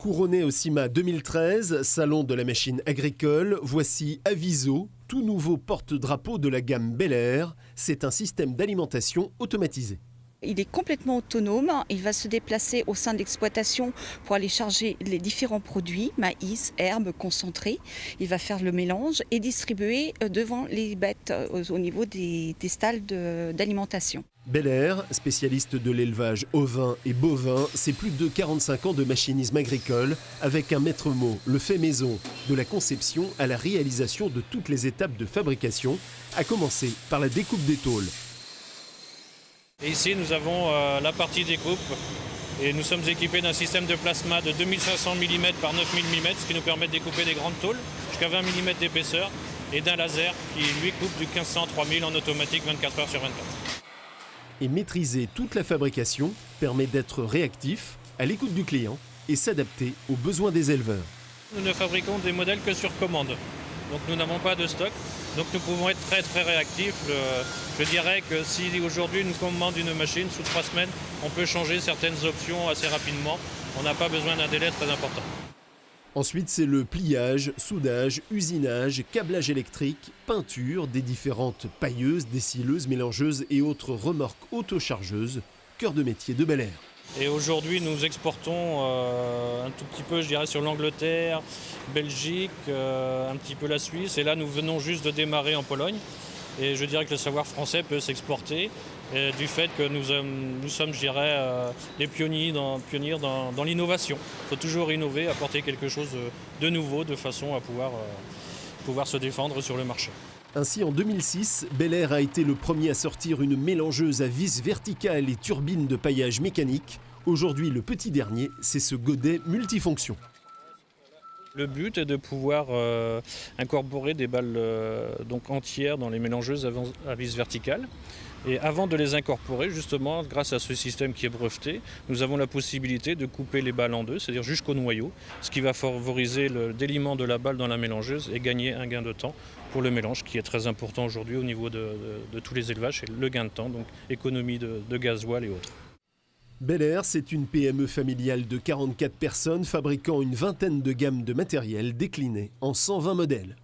Couronné au CIMA 2013, salon de la machine agricole, voici Aviso, tout nouveau porte-drapeau de la gamme Bel Air. C'est un système d'alimentation automatisé. Il est complètement autonome, il va se déplacer au sein de l'exploitation pour aller charger les différents produits, maïs, herbes, concentrés. Il va faire le mélange et distribuer devant les bêtes au niveau des stalles d'alimentation. Bel Air, spécialiste de l'élevage ovin et bovin, c'est plus de 45 ans de machinisme agricole avec un maître mot, le fait maison, de la conception à la réalisation de toutes les étapes de fabrication, à commencer par la découpe des tôles. Et ici, nous avons la partie découpe et nous sommes équipés d'un système de plasma de 2500 mm par 9000 mm, ce qui nous permet de découper des grandes tôles jusqu'à 20 mm d'épaisseur et d'un laser qui, lui, coupe du 1500 à 3000 en automatique 24 heures sur 24. Et maîtriser toute la fabrication permet d'être réactif, à l'écoute du client et s'adapter aux besoins des éleveurs. Nous ne fabriquons des modèles que sur commande, donc nous n'avons pas de stock, donc nous pouvons être très réactifs. Je dirais que si aujourd'hui nous commandons une machine, sous 3 semaines, on peut changer certaines options assez rapidement. On n'a pas besoin d'un délai très important. Ensuite, c'est le pliage, soudage, usinage, câblage électrique, peinture des différentes pailleuses, dessileuses, mélangeuses et autres remorques autochargeuses, cœur de métier de Bel Air. Et aujourd'hui, nous exportons un tout petit peu, je dirais, sur l'Angleterre, Belgique, un petit peu la Suisse. Et là, nous venons juste de démarrer en Pologne. Et je dirais que le savoir français peut s'exporter du fait que nous sommes, je dirais, les pionniers dans l'innovation. Il faut toujours innover, apporter quelque chose de nouveau de façon à pouvoir se défendre sur le marché. Ainsi, en 2006, Bel Air a été le premier à sortir une mélangeuse à vis verticale et turbine de paillage mécanique. Aujourd'hui, le petit dernier, c'est ce godet multifonction. Le but est de pouvoir incorporer des balles donc entières dans les mélangeuses à vis verticale. Et avant de les incorporer, justement, grâce à ce système qui est breveté, nous avons la possibilité de couper les balles en deux, c'est-à-dire jusqu'au noyau, ce qui va favoriser le déliement de la balle dans la mélangeuse et gagner un gain de temps pour le mélange, qui est très important aujourd'hui au niveau de tous les élevages, c'est le gain de temps, donc économie de gasoil et autres. Bel Air, c'est une PME familiale de 44 personnes fabriquant une vingtaine de gammes de matériel déclinées en 120 modèles.